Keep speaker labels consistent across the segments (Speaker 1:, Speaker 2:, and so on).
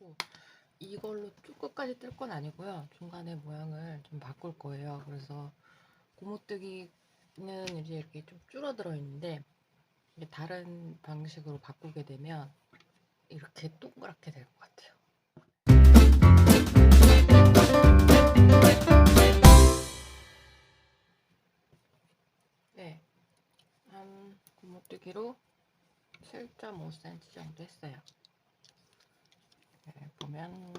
Speaker 1: 가지고 이걸로 쭉 끝까지 뜰 건 아니고요. 중간에 모양을 좀 바꿀 거예요. 그래서 고무뜨기는 이제 이렇게 좀 줄어들어 있는데 이게 다른 방식으로 바꾸게 되면 이렇게 동그랗게 될 것 같아요. 네, 한 고무뜨기로 7.5cm 정도 했어요. 네, 보면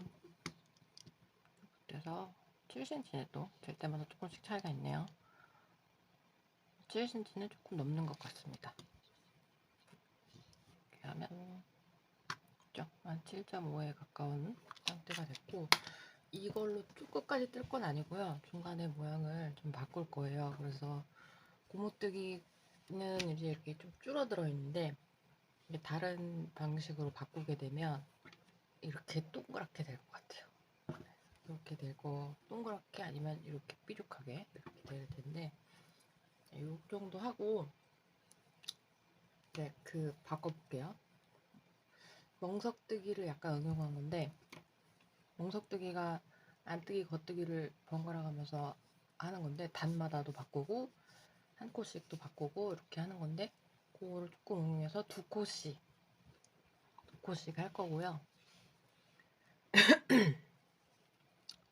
Speaker 1: 그래서 7cm에도 될 때마다 조금씩 차이가 있네요. 7cm는 조금 넘는 것 같습니다. 이렇게 하면 한 7.5에 가까운 상태가 됐고, 이걸로 쭉 끝까지 뜰 건 아니고요. 중간에 모양을 좀 바꿀 거예요. 그래서 고무뜨기는 이제 이렇게 좀 줄어들어 있는데 이게 다른 방식으로 바꾸게 되면 이렇게 동그랗게 될 것 같아요. 이렇게 되고 동그랗게 아니면 이렇게 삐죽하게 이렇게 될 텐데 이 정도 하고 네, 바꿔볼게요. 멍석뜨기를 약간 응용한 건데 멍석뜨기가 안뜨기 겉뜨기를 번갈아 가면서 하는 건데 단마다도 바꾸고 한 코씩도 바꾸고 이렇게 하는 건데 그거를 조금 응용해서 두 코씩 할 거고요.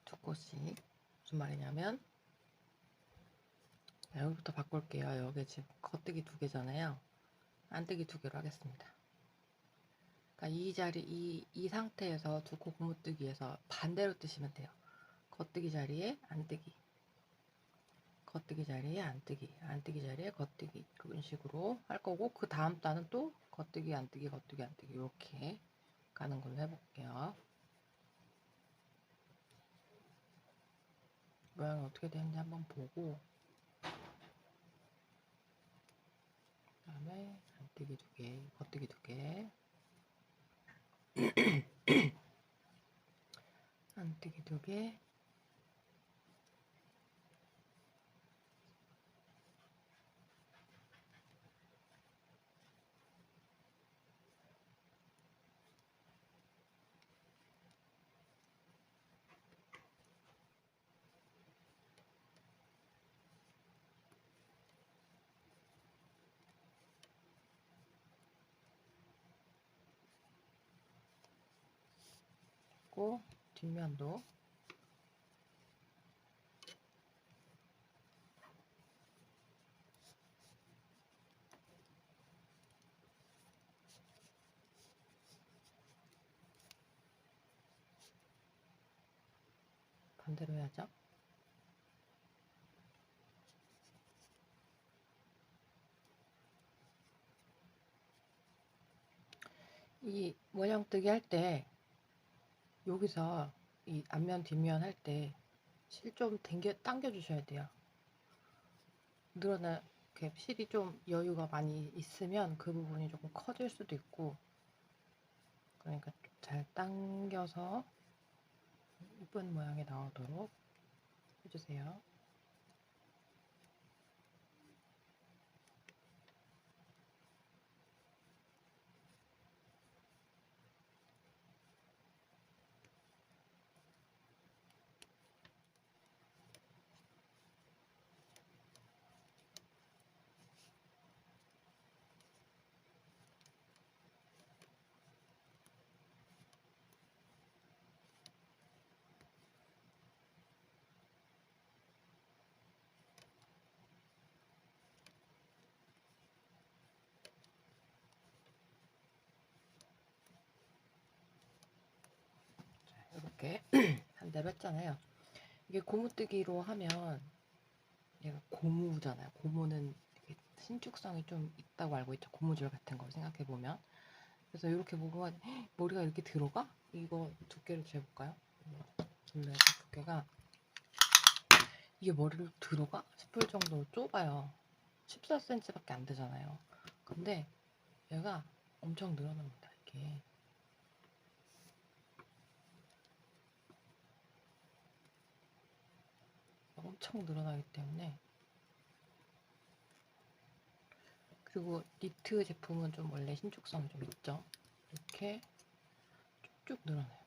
Speaker 1: 두 코씩 무슨 말이냐면 여기부터 바꿀게요. 여기 지금 겉뜨기 두 개잖아요. 안뜨기 두 개로 하겠습니다. 그러니까 이 자리 이 상태에서 두 코 고무뜨기에서 반대로 뜨시면 돼요. 겉뜨기 자리에 안뜨기, 겉뜨기 자리에 안뜨기, 안뜨기 자리에 겉뜨기 그런 식으로 할 거고 그 다음 단은 또 겉뜨기 안뜨기 겉뜨기 안뜨기 이렇게 가는 걸로 해볼게요. 모양이 어떻게 되는지 한번 보고 그 다음에 안뜨기 두 개, 겉뜨기 두 개, 안뜨기 두 개, 고 뒷면도 반대로 해야죠. 이 모양뜨기 할 때 여기서 이 앞면 뒷면 할 때 실 좀 당겨 주셔야 돼요. 늘어나 이렇게 실이 좀 여유가 많이 있으면 그 부분이 조금 커질 수도 있고 그러니까 좀 잘 당겨서 예쁜 모양이 나오도록 해주세요. 이렇게 한 대로 했잖아요. 이게 고무뜨기로 하면 얘가 고무잖아요. 고무는 신축성이 좀 있다고 알고 있죠. 고무줄 같은 거 생각해 보면. 그래서 이렇게 보면 머리가 이렇게 들어가? 이거 두께를 재볼까요? 원래 두께가 이게 머리를 들어가? 싶을 정도로 좁아요. 14cm밖에 안 되잖아요. 근데 얘가 엄청 늘어납니다. 이게 엄청 늘어나기 때문에 그리고 니트 제품은 좀 원래 신축성이 좀 있죠. 이렇게 쭉쭉 늘어나요.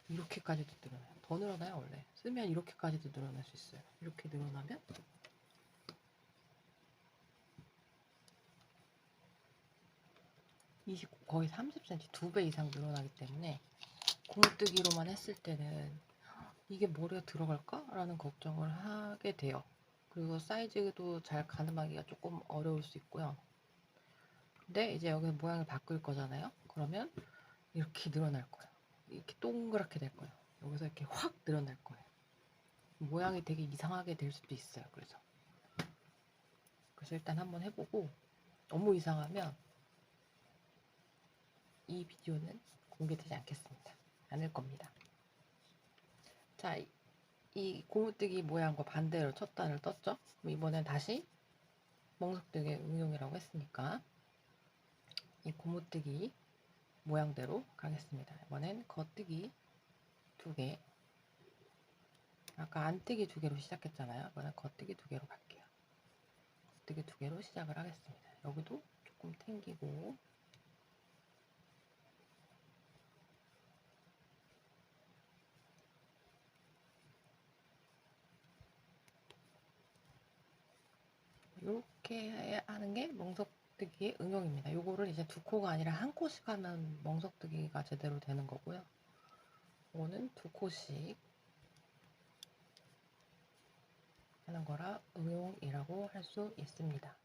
Speaker 1: 이렇게까지도 늘어나요. 더 늘어나요. 원래 쓰면 이렇게까지도 늘어날 수 있어요. 이렇게 늘어나면 거의 30cm, 2배 이상 늘어나기 때문에 고무뜨기로만 했을 때는 이게 머리가 들어갈까? 라는 걱정을 하게 돼요. 그리고 사이즈도 잘 가늠하기가 조금 어려울 수 있고요. 근데 이제 여기 모양을 바꿀 거잖아요. 그러면 이렇게 늘어날 거예요. 이렇게 동그랗게 될 거예요. 여기서 이렇게 확 늘어날 거예요. 모양이 되게 이상하게 될 수도 있어요. 그래서 일단 한번 해보고 너무 이상하면 이 비디오는 공개되지 않겠습니다. 않을 겁니다. 자, 이 고무뜨기 모양과 반대로 첫 단을 떴죠? 그럼 이번엔 다시 멍석뜨기 응용이라고 했으니까 이 고무뜨기 모양대로 가겠습니다. 이번엔 겉뜨기 2개, 아까 안뜨기 2개로 시작했잖아요. 이번엔 겉뜨기 2개로 갈게요. 겉뜨기 2개로 시작을 하겠습니다. 여기도 조금 당기고 이렇게 하는 게 멍석뜨기의 응용입니다. 요거를 이제 2코가 아니라 1코씩 하면 멍석뜨기가 제대로 되는 거고요. 이거는 2코씩 하는 거라 응용이라고 할 수 있습니다.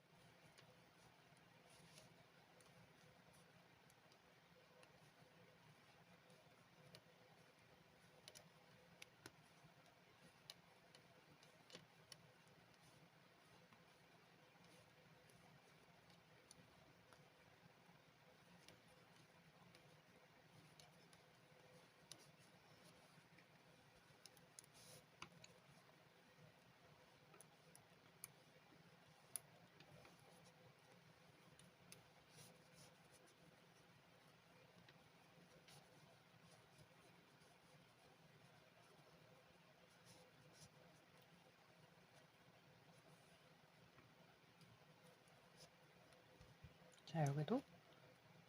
Speaker 1: 자, 여기도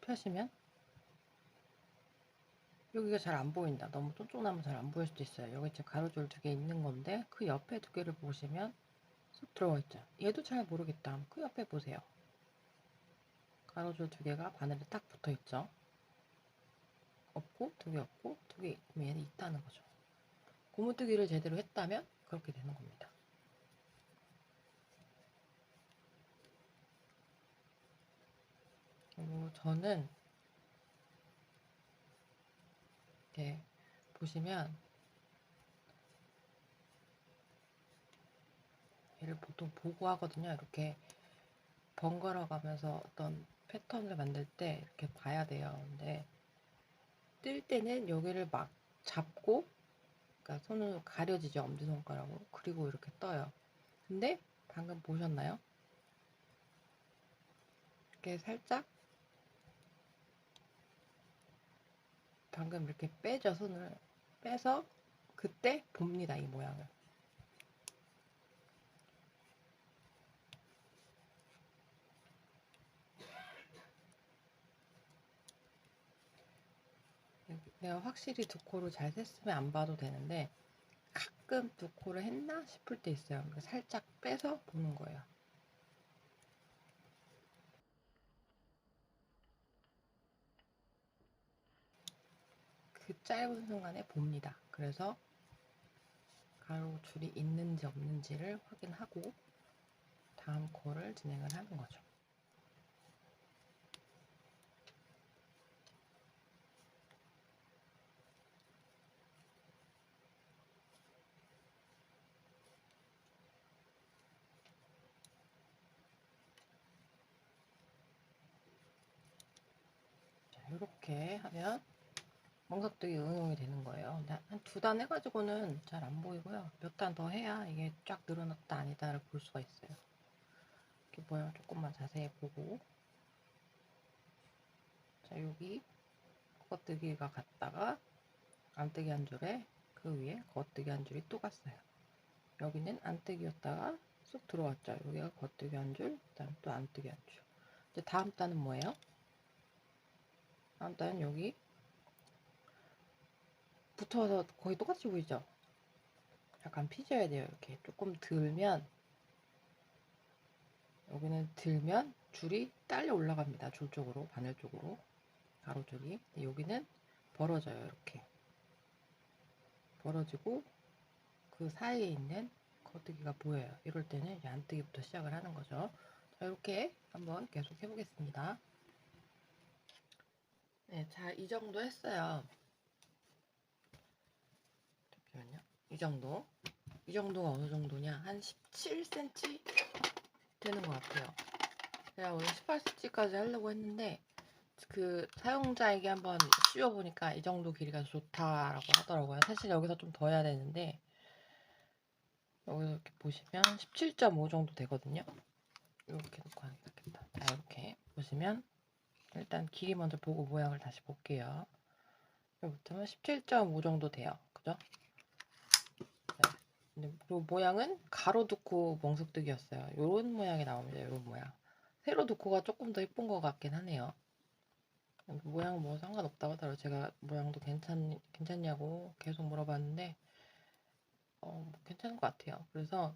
Speaker 1: 펴시면 여기가 잘 안 보인다. 너무 쫀쫀하면 잘 안 보일 수도 있어요. 여기 지금 가로줄 2개 있는 건데 그 옆에 2개를 보시면 쏙 들어가 있죠. 얘도 잘 모르겠다. 그 옆에 보세요. 가로줄 2개가 바늘에 딱 붙어 있죠. 없고 2개 없고 2개 있고 얘는 있다는 거죠. 고무뜨기를 제대로 했다면 그렇게 되는 겁니다. 그리고 저는 이렇게 보시면 얘를 보통 보고 하거든요. 이렇게 번갈아 가면서 어떤 패턴을 만들 때 이렇게 봐야 돼요. 근데 뜰 때는 여기를 막 잡고, 그러니까 손으로 가려지죠. 엄지손가락으로. 그리고 이렇게 떠요. 근데 방금 보셨나요? 이렇게 살짝 방금 이렇게 빼죠. 손을 빼서 그때 봅니다. 이 모양을. 내가 확실히 2코를 잘 셌으면 안 봐도 되는데 가끔 2코를 했나 싶을 때 있어요. 그러니까 살짝 빼서 보는 거예요. 그 짧은 순간에 봅니다. 그래서 가로줄이 있는지 없는지를 확인하고 다음 코를 진행을 하는 거죠. 자, 이렇게 하면 멍석뜨기 응용이 되는 거예요. 근데 한 2단 해가지고는 잘 안 보이고요. 몇 단 더 해야 이게 쫙 늘어났다 아니다를 볼 수가 있어요. 이렇게 모양 조금만 자세히 보고, 자, 여기 겉뜨기가 갔다가 안뜨기 한 줄에 그 위에 겉뜨기 한 줄이 또 갔어요. 여기는 안뜨기였다가 쏙 들어왔죠. 여기가 겉뜨기 한 줄, 그다음 또 안뜨기 한 줄. 이제 다음 단은 뭐예요? 다음 단은 여기 붙어서 거의 똑같이 보이죠? 약간 피져야 돼요. 이렇게 조금 들면, 여기는 들면 줄이 딸려 올라갑니다. 줄 쪽으로, 바늘 쪽으로, 가로줄이. 여기는 벌어져요. 이렇게 벌어지고 그 사이에 있는 겉뜨기가 보여요. 이럴 때는 이제 안뜨기부터 시작을 하는 거죠. 자, 이렇게 한번 계속 해보겠습니다. 네, 자, 이 정도 했어요. 잠시만요. 이 정도. 이 정도가 어느 정도냐? 한 17cm 되는 것 같아요. 제가 오늘 18cm까지 하려고 했는데, 그 사용자에게 한번 씌워보니까 이 정도 길이가 좋다라고 하더라고요. 사실 여기서 좀 더 해야 되는데, 여기서 이렇게 보시면 17.5 정도 되거든요. 이렇게 놓고 하는 게 낫겠다. 자, 이렇게 보시면 일단 길이 먼저 보고 모양을 다시 볼게요. 여기부터는 17.5 정도 돼요. 그죠? 네. 그리고 모양은 가로 두코 멍석뜨기였어요. 요런 모양이 나옵니다. 요런 모양. 세로 두코가 조금 더 예쁜 것 같긴 하네요. 모양 뭐 상관없다고 하더라고요. 제가 모양도 괜찮냐고 계속 물어봤는데 뭐 괜찮은 것 같아요. 그래서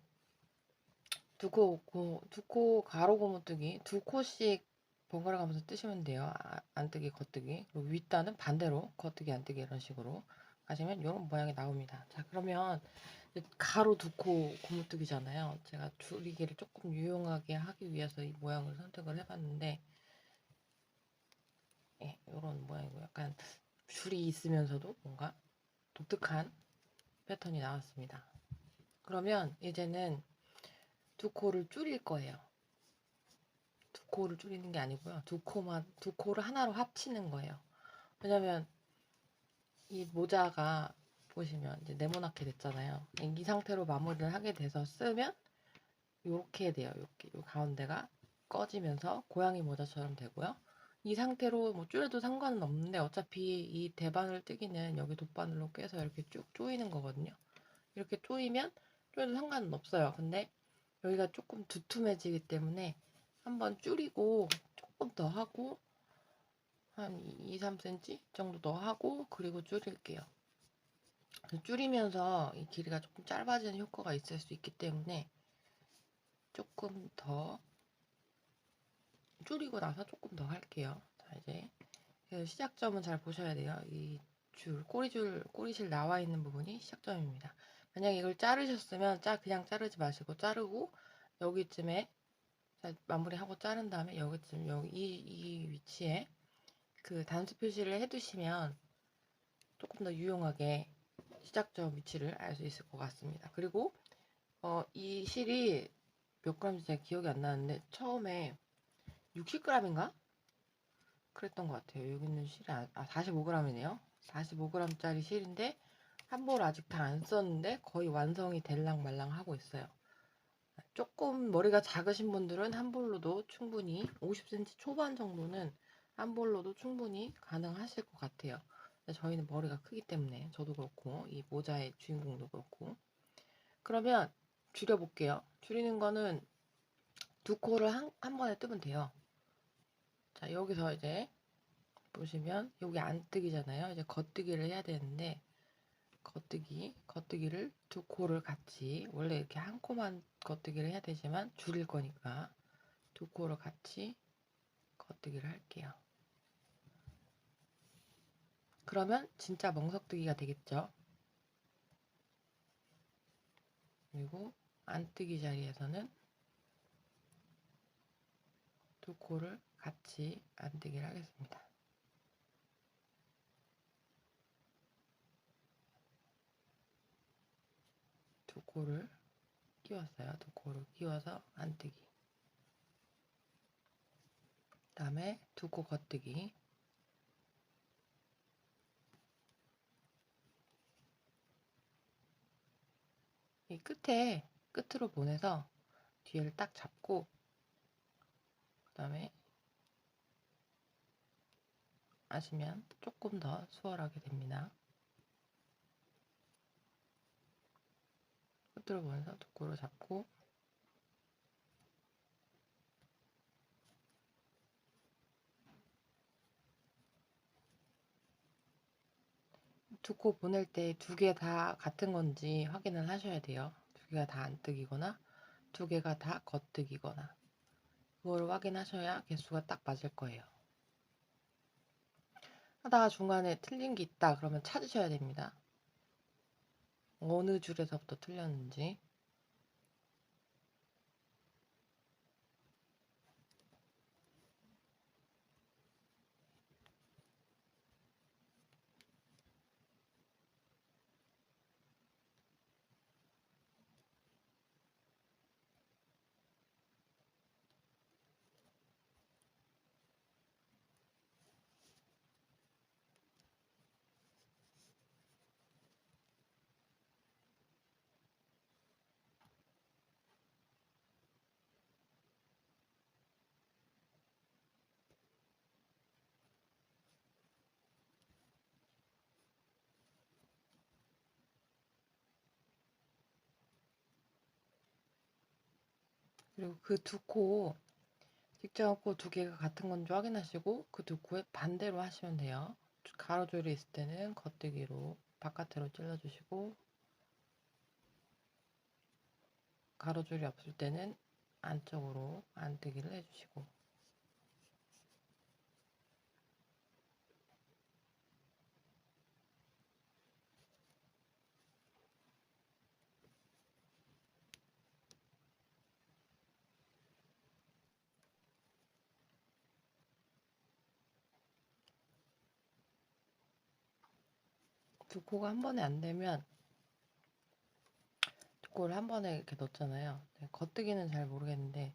Speaker 1: 두코 가로 고무뜨기 두 코씩 번갈아 가면서 뜨시면 돼요. 안뜨기 겉뜨기. 그리고 윗단은 반대로 겉뜨기 안뜨기 이런 식으로 하시면 이런 모양이 나옵니다. 자, 그러면 가로 두코 고무뜨기잖아요. 제가 줄이기를 조금 유용하게 하기 위해서 이 모양을 선택을 해봤는데 예, 이런 모양이고 약간 줄이 있으면서도 뭔가 독특한 패턴이 나왔습니다. 그러면 이제는 두 코를 줄일 거예요. 두 코를 줄이는 게 아니고요. 두 코를 하나로 합치는 거예요. 왜냐면 이 모자가 보시면 이제 네모나게 됐잖아요. 이 상태로 마무리를 하게 돼서 쓰면 이렇게 돼요. 이렇게 요 가운데가 꺼지면서 고양이 모자처럼 되고요. 이 상태로 뭐 줄여도 상관은 없는데 어차피 이 대바늘 뜨기는 여기 돗바늘로 꿰서 이렇게 쭉 조이는 거거든요. 이렇게 조이면 줄여도 상관은 없어요. 근데 여기가 조금 두툼해지기 때문에 한번 줄이고 조금 더 하고 한 2, 3cm 정도 더 하고 그리고 줄일게요. 줄이면서 이 길이가 조금 짧아지는 효과가 있을 수 있기 때문에 조금 더 줄이고 나서 조금 더 할게요. 자, 이제 시작점은 잘 보셔야 돼요. 이 꼬리실 나와 있는 부분이 시작점입니다. 만약에 이걸 자르셨으면 그냥 자르지 마시고 자르고 여기쯤에 마무리하고 자른 다음에 여기쯤 이 위치에 그 단수 표시를 해두시면 조금 더 유용하게 시작점 위치를 알 수 있을 것 같습니다. 그리고 이 실이 몇 g인지 제가 기억이 안 나는데 처음에 60g인가? 그랬던 것 같아요. 여기 있는 실이 45g이네요. 45g짜리 실인데 한 볼 아직 다 안 썼는데 거의 완성이 될랑 말랑 하고 있어요. 조금 머리가 작으신 분들은 한 볼로도 충분히 50cm 초반 정도는 한 볼로도 충분히 가능하실 것 같아요. 저희는 머리가 크기 때문에 저도 그렇고 이 모자의 주인공도 그렇고. 그러면 줄여볼게요. 줄이는 거는 두 코를 한 번에 뜨면 돼요. 자, 여기서 이제 보시면 여기 안뜨기잖아요. 이제 겉뜨기를 해야 되는데 겉뜨기를 두 코를 같이 원래 이렇게 한 코만 겉뜨기를 해야 되지만 줄일 거니까 두 코를 같이 겉뜨기를 할게요. 그러면 진짜 멍석뜨기가 되겠죠. 그리고 안뜨기 자리에서는 두 코를 같이 안뜨기를 하겠습니다. 두 코를 끼웠어요. 두 코를 끼워서 안뜨기. 그 다음에 두 코 겉뜨기. 이 끝으로 보내서 뒤를 딱 잡고 그 다음에 하시면 조금 더 수월하게 됩니다. 끝으로 보내서 두 코를 잡고 두 코 보낼 때 두 개 다 같은 건지 확인을 하셔야 돼요. 두 개가 다 안뜨기거나 두 개가 다 겉뜨기거나 그걸 확인하셔야 개수가 딱 맞을 거예요. 하다가 중간에 틀린 게 있다 그러면 찾으셔야 됩니다. 어느 줄에서부터 틀렸는지. 그리고 그 두 코 직접 코 두 개가 같은 건지 확인하시고 그 두 코에 반대로 하시면 돼요. 가로줄이 있을 때는 겉뜨기로 바깥으로 찔러주시고 가로줄이 없을 때는 안쪽으로 안뜨기를 해주시고 두 코가 한 번에 안 되면 두 코를 한 번에 이렇게 넣잖아요. 겉뜨기는 잘 모르겠는데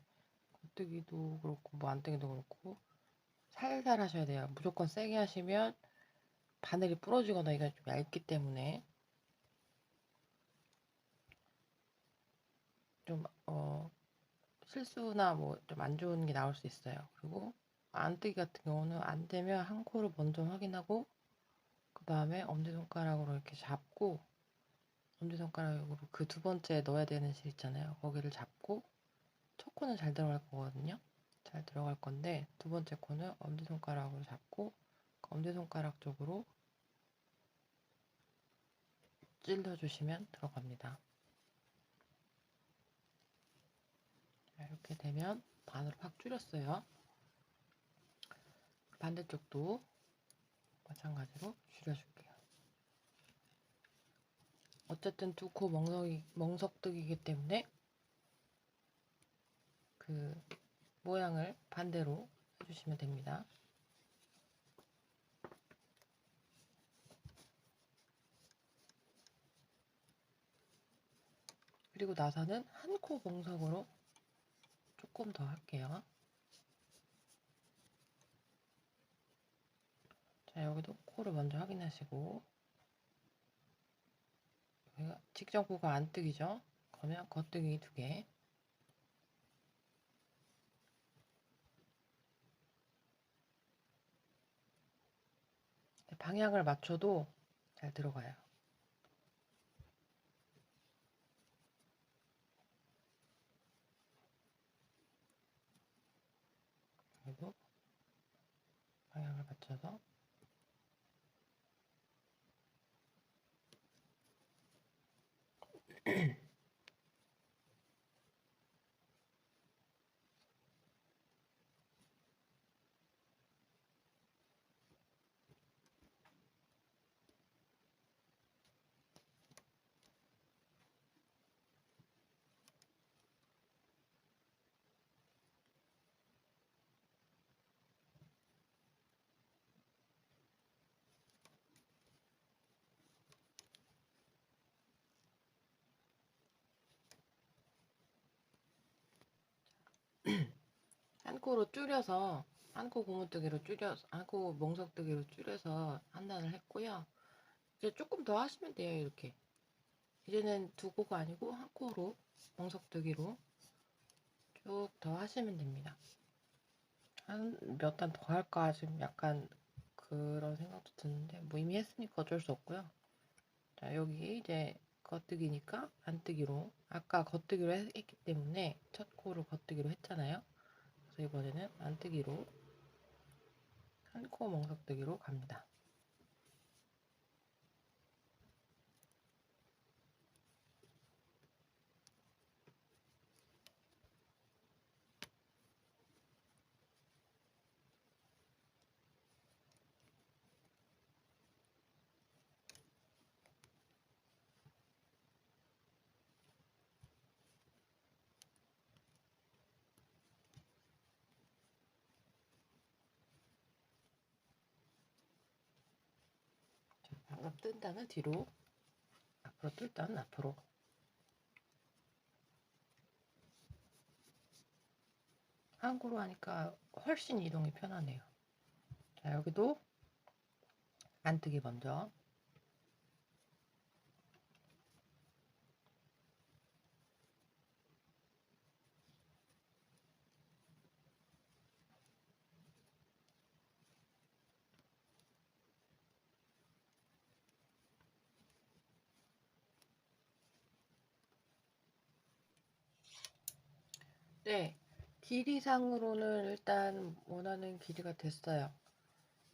Speaker 1: 겉뜨기도 그렇고 뭐 안뜨기도 그렇고 살살 하셔야 돼요. 무조건 세게 하시면 바늘이 부러지거나 이게 좀 얇기 때문에 좀 실수나 뭐 좀 안 좋은 게 나올 수 있어요. 그리고 안뜨기 같은 경우는 안 되면 한 코를 먼저 확인하고 그 다음에 엄지손가락으로 이렇게 잡고 엄지손가락으로 그 두 번째 넣어야 되는 실 있잖아요. 거기를 잡고 첫 코는 잘 들어갈 거거든요. 잘 들어갈 건데 두 번째 코는 엄지손가락으로 잡고 그 엄지손가락 쪽으로 찔러주시면 들어갑니다. 자, 이렇게 되면 반으로 확 줄였어요. 반대쪽도 마찬가지로 줄여줄게요. 어쨌든 두 코 멍석뜨기이기 때문에 그 모양을 반대로 해주시면 됩니다. 그리고 나서는 한 코 멍석으로 조금 더 할게요. 자, 여기도 코를 먼저 확인하시고 여기가 직전 코가 안뜨기죠. 그러면 겉뜨기 두 개. 방향을 맞춰도 잘 들어가요. 그리고 방향을 맞춰서 한 코로 줄여서 한 코 고무뜨기로 줄여서 한 코 멍석뜨기로 줄여서 한 단을 했고요. 이제 조금 더 하시면 돼요. 이렇게 이제는 두 코가 아니고 한 코로 멍석뜨기로 쭉 더 하시면 됩니다. 한 몇 단 더 할까 지금 약간 그런 생각도 드는데 뭐 이미 했으니까 어쩔 수 없고요. 자, 여기 이제 겉뜨기니까 안뜨기로 아까 겉뜨기로 했기 때문에 첫 코를 겉뜨기로 했잖아요. 그래서 이번에는 안뜨기로 한 코 멍석뜨기로 갑니다. 그다음 뜬다면 뒤로, 앞으로 뜰다면 앞으로. 한국으로 하니까 훨씬 이동이 편하네요. 자, 여기도 안뜨기 먼저. 네, 길이상으로는 일단 원하는 길이가 됐어요.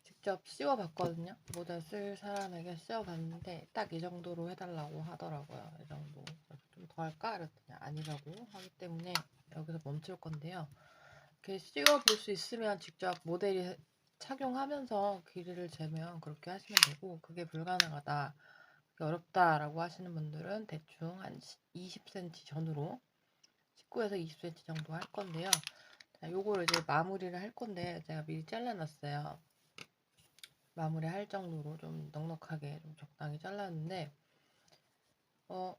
Speaker 1: 직접 씌워봤거든요. 모자 쓸 사람에게 씌워봤는데 딱 이 정도로 해달라고 하더라고요. 이 정도. 좀 더 할까? 그랬더니 아니라고 하기 때문에 여기서 멈출 건데요. 이렇게 씌워볼 수 있으면 직접 모델이 착용하면서 길이를 재면 그렇게 하시면 되고, 그게 불가능하다, 그게 어렵다라고 하시는 분들은 대충 한 20cm 전후로 19에서 20cm 정도 할 건데요. 자, 요거를 이제 마무리를 할 건데 제가 미리 잘라놨어요. 마무리 할 정도로 좀 넉넉하게 좀 적당히 잘랐는데,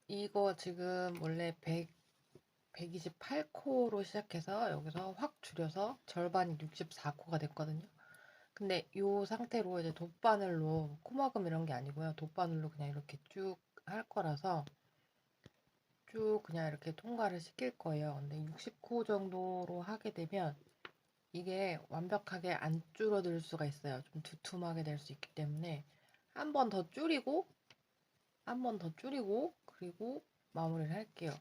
Speaker 1: 이거 지금 원래 128코로 시작해서 여기서 확 줄여서 절반이 64코가 됐거든요. 근데 이 상태로 이제 돗바늘로, 코막음 이런 게 아니고요. 돗바늘로 그냥 이렇게 쭉 할 거라서 쭉 그냥 이렇게 통과를 시킬 거예요. 근데 60코 정도로 하게 되면 이게 완벽하게 안 줄어들 수가 있어요. 좀 두툼하게 될 수 있기 때문에 한 번 더 줄이고, 한 번 더 줄이고, 그리고 마무리를 할게요.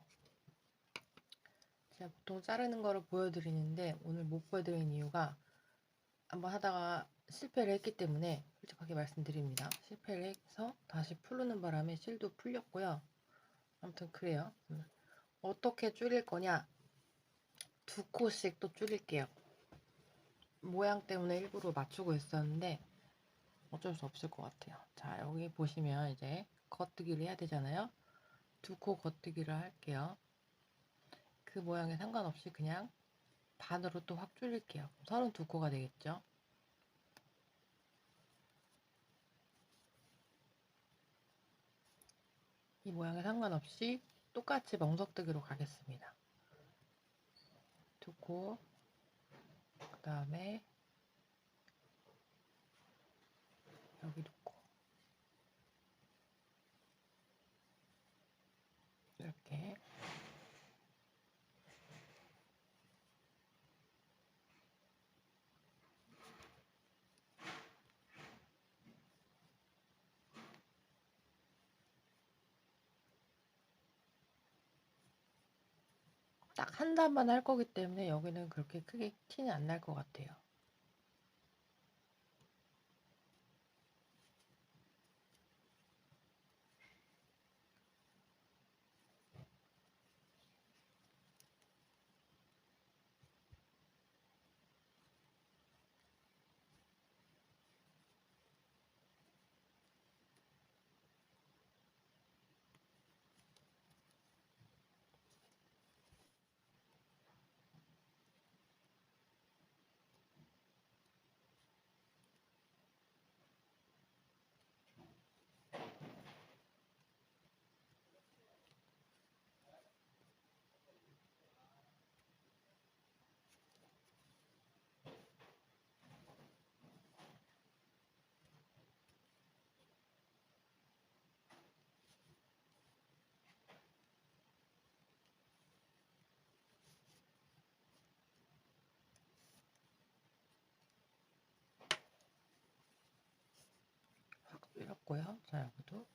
Speaker 1: 제가 보통 자르는 거를 보여드리는데 오늘 못 보여드리는 이유가 한번 하다가 실패를 했기 때문에 솔직하게 말씀드립니다. 실패를 해서 다시 풀르는 바람에 실도 풀렸고요. 아무튼 그래요. 어떻게 줄일 거냐? 2코씩 또 줄일게요. 모양 때문에 일부러 맞추고 있었는데 어쩔 수 없을 것 같아요. 자, 여기 보시면 이제 겉뜨기를 해야 되잖아요. 2코 겉뜨기를 할게요. 그 모양에 상관없이 그냥 반으로 또 확 줄일게요. 32코가 되겠죠. 이 모양에 상관없이 똑같이 멍석뜨기로 가겠습니다. 2코, 그 다음에 여기 2코, 이렇게. 딱 한 단만 할 거기 때문에 여기는 그렇게 크게 티는 안 날 것 같아요. 확 줄였고요. 자, 여기도.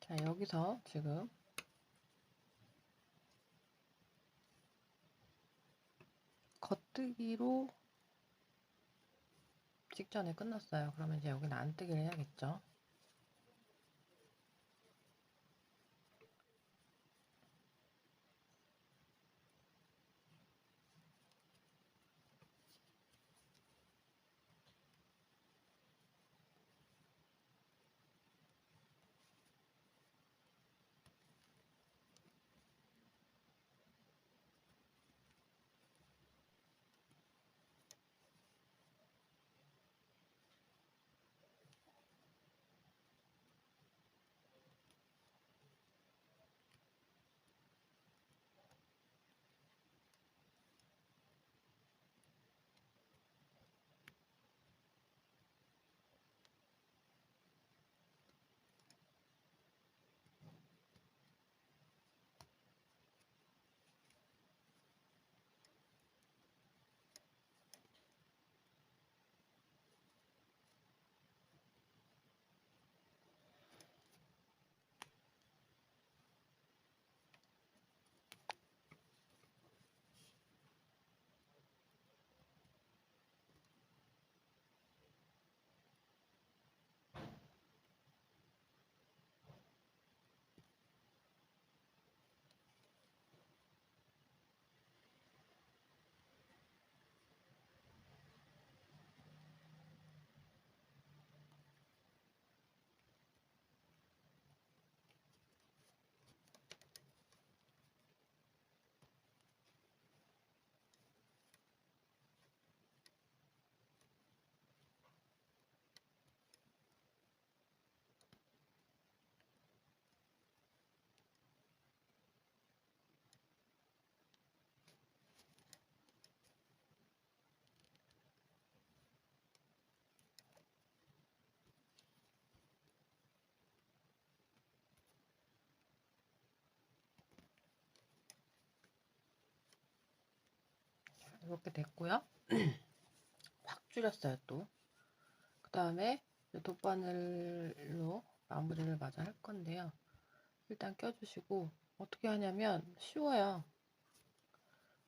Speaker 1: 자, 여기서 지금 겉뜨기로 직전에 끝났어요. 그러면 이제 여기는 안뜨기를 해야겠죠. 이렇게 됐고요. 확 줄였어요 또. 그 다음에 돗바늘로 마무리를 마저 할 건데요. 일단 껴주시고 어떻게 하냐면 쉬워요.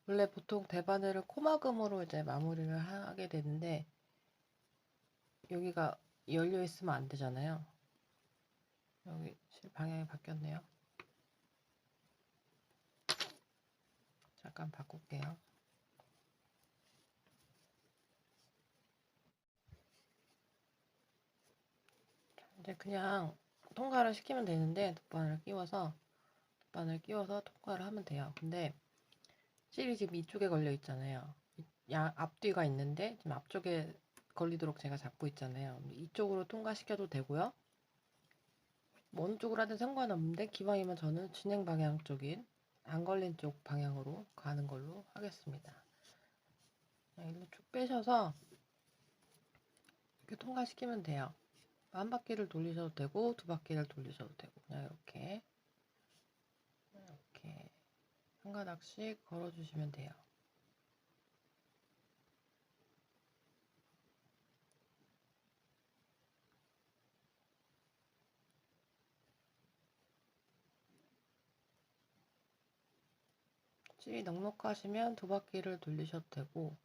Speaker 1: 원래 보통 대바늘을 코막음으로 이제 마무리를 하게 되는데 여기가 열려 있으면 안 되잖아요. 여기 방향이 바뀌었네요. 잠깐 바꿀게요. 이제 그냥 통과를 시키면 되는데 돗바늘 끼워서 통과를 하면 돼요. 근데 실이 지금 이쪽에 걸려 있잖아요. 앞뒤가 있는데 지금 앞쪽에 걸리도록 제가 잡고 있잖아요. 이쪽으로 통과시켜도 되고요. 뭐 어느 쪽으로 하든 상관없는데 기왕이면 저는 진행 방향 쪽인 안 걸린 쪽 방향으로 가는 걸로 하겠습니다. 일로 쭉 빼셔서 이렇게 통과시키면 돼요. 한 바퀴를 돌리셔도 되고 두 바퀴를 돌리셔도 되고 그냥 이렇게 한 가닥씩 걸어주시면 돼요. 실이 넉넉하시면 두 바퀴를 돌리셔도 되고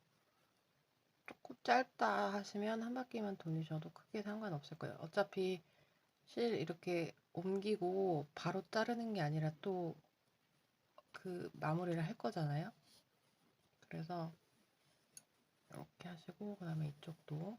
Speaker 1: 조금 짧다 하시면 한 바퀴만 돌리셔도 크게 상관없을 거예요. 어차피 실 이렇게 옮기고 바로 자르는 게 아니라 또 그 마무리를 할 거잖아요. 그래서 이렇게 하시고 그 다음에 이쪽도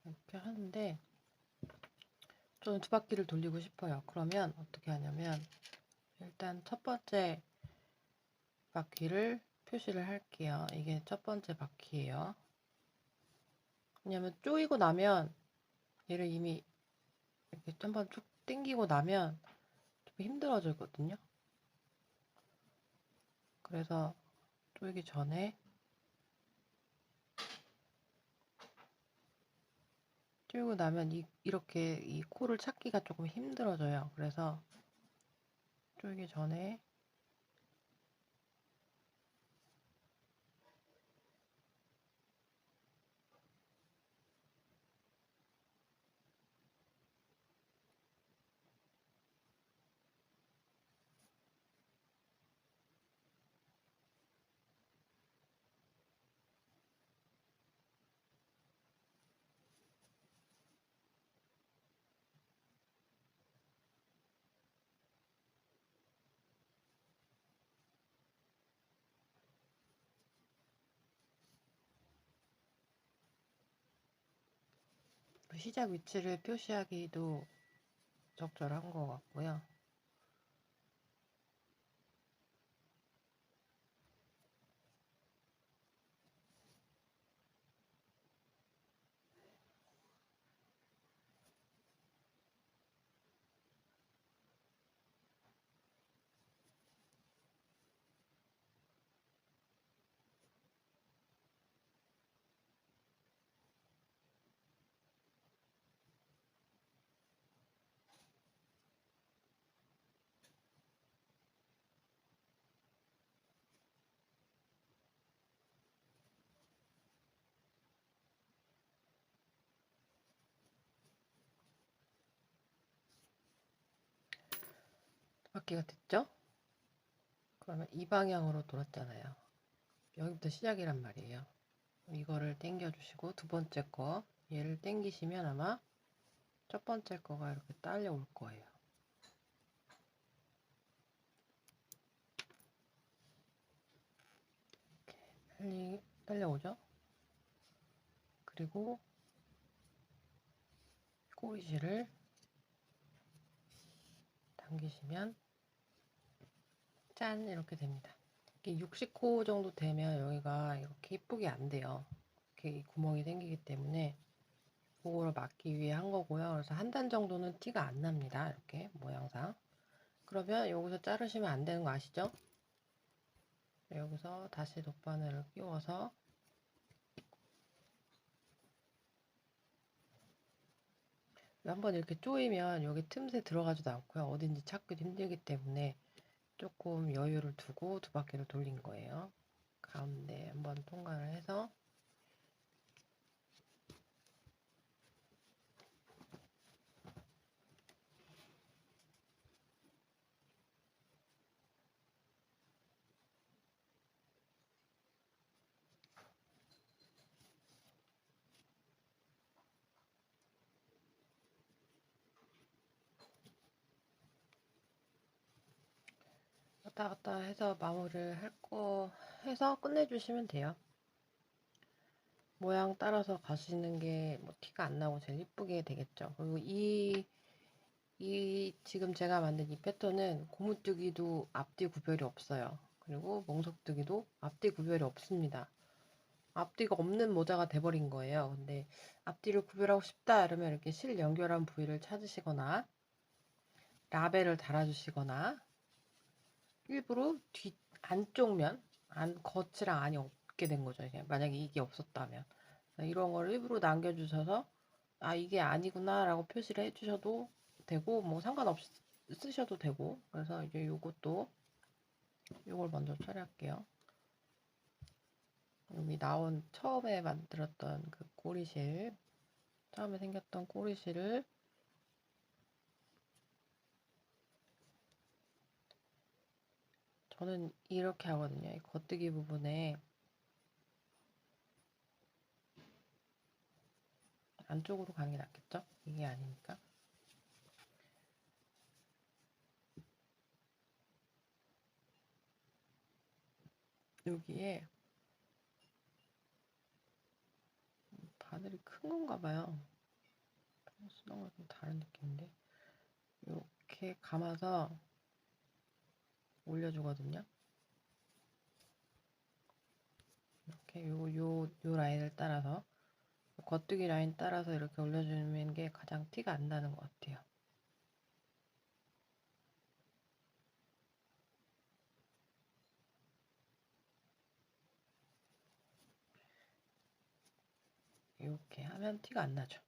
Speaker 1: 이렇게 하는데 저는 두 바퀴를 돌리고 싶어요. 그러면 어떻게 하냐면 일단 첫 번째 바퀴를 표시를 할게요. 이게 첫 번째 바퀴예요. 왜냐면 쪼이고 나면 얘를 이미 이렇게 한번 쭉 당기고 나면 좀 힘들어지거든요. 그래서 쪼이기 전에 쪼이고 나면 이렇게 이 코를 찾기가 조금 힘들어져요. 그래서 쪼이기 전에 시작 위치를 표시하기도 적절한 것 같고요. 바퀴가 됐죠? 그러면 이 방향으로 돌았잖아요. 여기부터 시작이란 말이에요. 이거를 당겨 주시고 두 번째 거 얘를 당기시면 아마 첫 번째 거가 이렇게 딸려올 거예요. 이렇게 빨리 딸려오죠? 그리고 꼬리실을 당기시면 짠 이렇게 됩니다. 이게 60코 정도 되면 여기가 이렇게 이쁘게 안 돼요. 이렇게 구멍이 생기기 때문에 그거를 막기 위해 한 거고요. 그래서 한 단 정도는 티가 안 납니다. 이렇게 모양상. 그러면 여기서 자르시면 안 되는 거 아시죠? 여기서 다시 돗바늘을 끼워서 한번 이렇게 조이면 여기 틈새 들어가지도 않고요. 어딘지 찾기도 힘들기 때문에 조금 여유를 두고 두 바퀴를 돌린 거예요. 가운데 한번 통과를 해서 왔다 갔다 해서 마무리를 할 거 해서 끝내주시면 돼요. 모양 따라서 가시는 게 뭐 티가 안 나고 제일 이쁘게 되겠죠. 그리고 이 지금 제가 만든 이 패턴은 고무뜨기도 앞뒤 구별이 없어요. 그리고 멍석뜨기도 앞뒤 구별이 없습니다. 앞뒤가 없는 모자가 돼버린 거예요. 근데 앞뒤를 구별하고 싶다 이러면 이렇게 실 연결한 부위를 찾으시거나 라벨을 달아주시거나 일부러 뒤 안쪽 면 겉이랑 안이 없게 된 거죠. 만약에 이게 없었다면 이런 걸 일부러 남겨주셔서 아 이게 아니구나 라고 표시를 해주셔도 되고 뭐 상관없이 쓰셔도 되고 그래서 이제 요것도 요걸 먼저 처리할게요. 여기 나온 처음에 만들었던 그 꼬리실 처음에 생겼던 꼬리실을 저는 이렇게 하거든요. 이 겉뜨기 부분에 안쪽으로 가는 게 낫겠죠? 이게 아니니까. 여기에 바늘이 큰 건가 봐요. 쓰던 거랑 좀 다른 느낌인데. 이렇게 감아서 올려주거든요. 이렇게 요 라인을 따라서 겉뜨기 라인 따라서 이렇게 올려주는 게 가장 티가 안 나는 것 같아요. 이렇게 하면 티가 안 나죠.